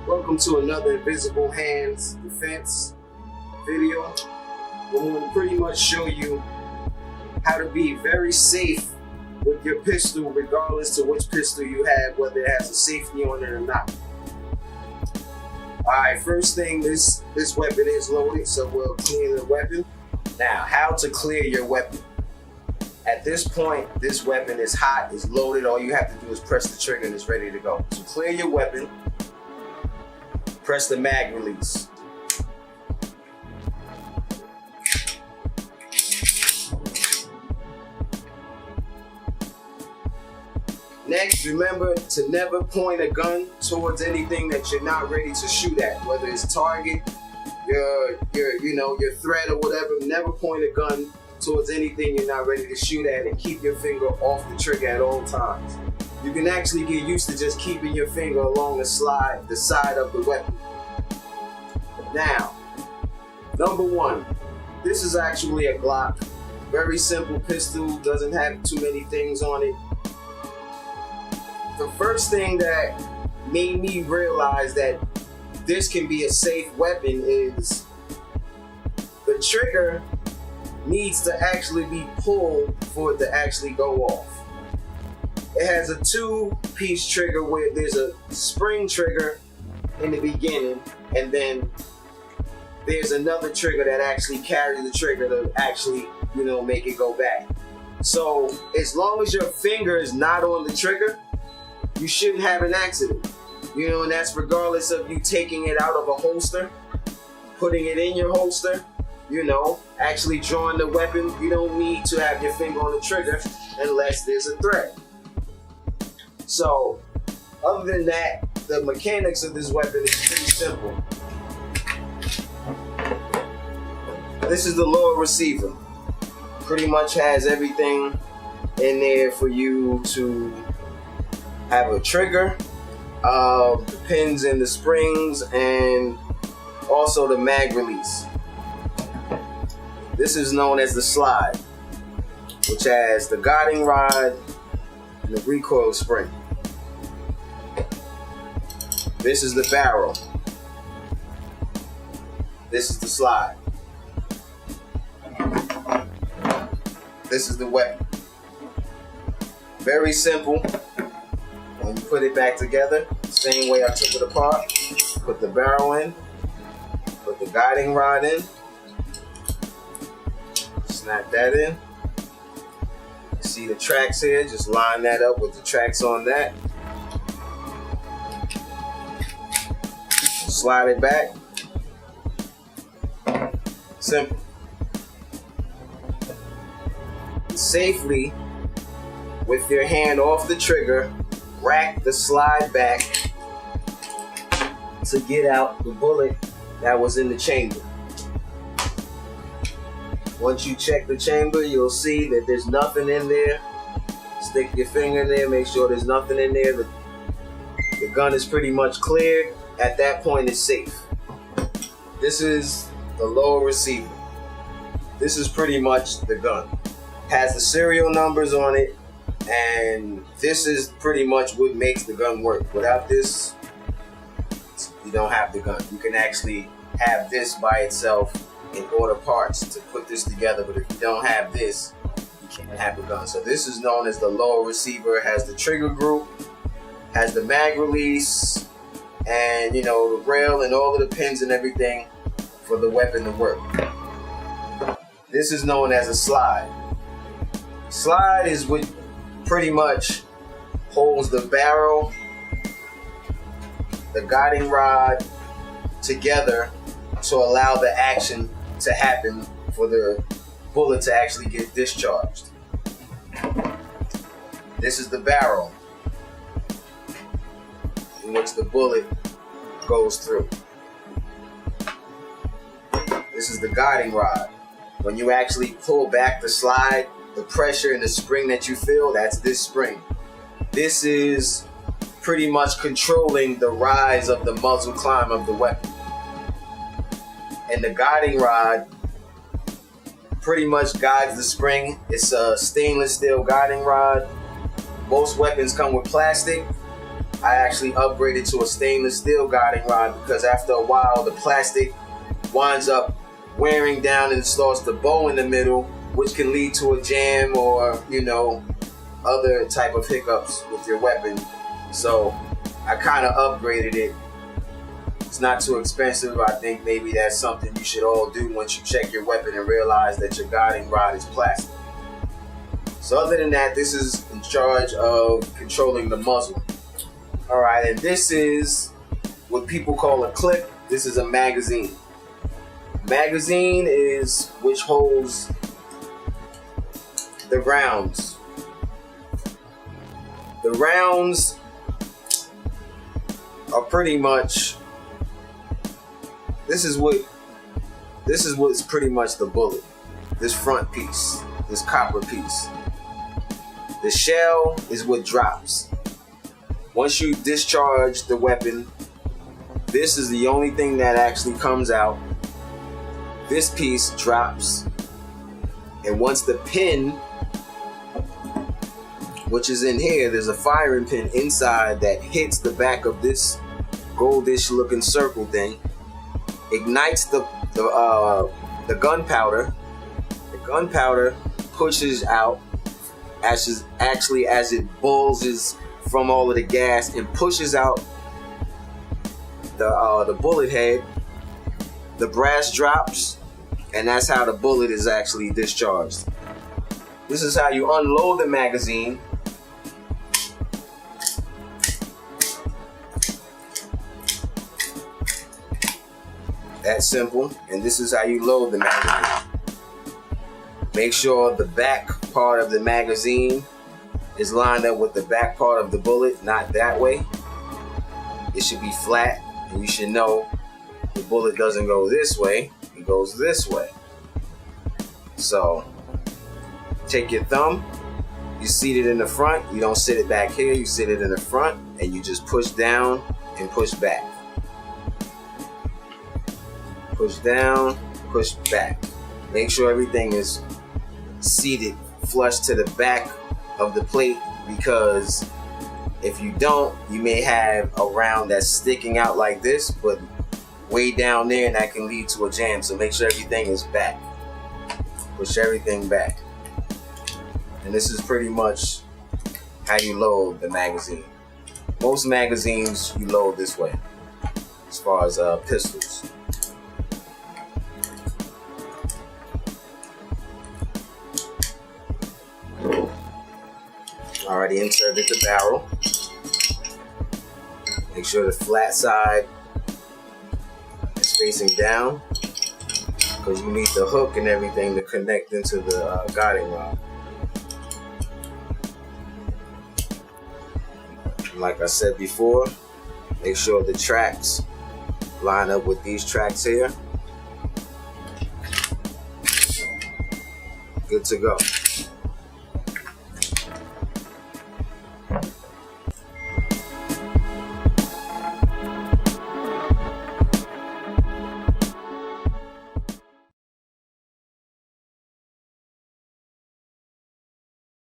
Welcome to another InvizibleHandz Defense video. I'm going to pretty much show you how to be very safe with your pistol, regardless of which pistol you have, whether it has a safety on it or not. Alright, first thing, this weapon is loaded, so we'll clean the weapon. Now, how to clear your weapon. At this point, this weapon is hot, it's loaded. All you have to do is press the trigger and it's ready to go. So clear your weapon, press the mag release. Next, remember to never point a gun towards anything that you're not ready to shoot at, whether it's target, your threat or whatever. Never point a gun towards anything you're not ready to shoot at, and keep your finger off the trigger at all times. You can actually get used to just keeping your finger along the side of the weapon. Now, number one, this is actually a Glock. Very simple pistol, doesn't have too many things on it. The first thing that made me realize that this can be a safe weapon is the trigger needs to actually be pulled for it to actually go off. It has a two-piece trigger where there's a spring trigger in the beginning, and then there's another trigger that actually carries the trigger to actually, make it go back. So as long as your finger is not on the trigger, you shouldn't have an accident. And that's regardless of you taking it out of a holster, putting it in your holster, actually drawing the weapon. You don't need to have your finger on the trigger unless there's a threat. So, other than that, the mechanics of this weapon is pretty simple. This is the lower receiver. Pretty much has everything in there for you to have a trigger, the pins and the springs, and also the mag release. This is known as the slide, which has the guiding rod and the recoil spring. This is the barrel. This is the slide. This is the weapon. Very simple. When you put it back together, same way I took it apart, put the barrel in, put the guiding rod in, snap that in. You see the tracks here, just line that up with the tracks on that. Slide it back. Simple. Safely, with your hand off the trigger, rack the slide back to get out the bullet that was in the chamber. Once you check the chamber, you'll see that there's nothing in there. Stick your finger in there, make sure there's nothing in there. The gun is pretty much cleared. At that point, it's safe. This is the lower receiver. This is pretty much the gun. Has the serial numbers on it, and this is pretty much what makes the gun work. Without this, you don't have the gun. You can actually have this by itself and order parts to put this together, but if you don't have this, you can't have a gun. So this is known as the lower receiver. It has the trigger group, has the mag release, and the rail and all of the pins and everything for the weapon to work. This is known as a slide. Slide is what pretty much holds the barrel, the guiding rod together to allow the action to happen for the bullet to actually get discharged. This is the barrel in which the bullet goes through. This is the guiding rod. When you actually pull back the slide, the pressure and the spring that you feel, that's this spring. This is pretty much controlling the rise of the muzzle climb of the weapon. And the guiding rod pretty much guides the spring. It's a stainless steel guiding rod. Most weapons come with plastic. I actually upgraded to a stainless steel guiding rod because after a while the plastic winds up wearing down and starts to bow in the middle, which can lead to a jam or, you know, other type of hiccups with your weapon. So I kind of upgraded it. It's not too expensive. I think maybe that's something you should all do once you check your weapon and realize that your guiding rod is plastic. So other than that, this is in charge of controlling the muzzle. All right, and this is what people call a clip. This is a magazine. Magazine is which holds the rounds. The rounds are pretty much, this is what's pretty much the bullet. This front piece, this copper piece. The shell is what drops. Once you discharge the weapon, this is the only thing that actually comes out. This piece drops, and once the pin, which is in here, there's a firing pin inside that hits the back of this goldish looking circle thing, ignites the gunpowder. The gunpowder pushes out as it bulges from all of the gas and pushes out the bullet head. The brass drops, and that's how the bullet is actually discharged. This is how you unload the magazine. That's simple. And this is how you load the magazine. Make sure the back part of the magazine is lined up with the back part of the bullet, not that way. It should be flat, and you should know the bullet doesn't go this way, it goes this way. So take your thumb, you seat it in the front, you don't sit it back here, you sit it in the front, and you just push down and push back. Push down, push back. Make sure everything is seated flush to the back of the plate, because if you don't, you may have a round that's sticking out like this, but way down there, and that can lead to a jam. So make sure everything is back. Push everything back. And this is pretty much how you load the magazine. Most magazines you load this way, as far as pistols. Already inserted the barrel. Make sure the flat side is facing down, because you need the hook and everything to connect into the guiding rod. And like I said before, make sure the tracks line up with these tracks here. Good to go.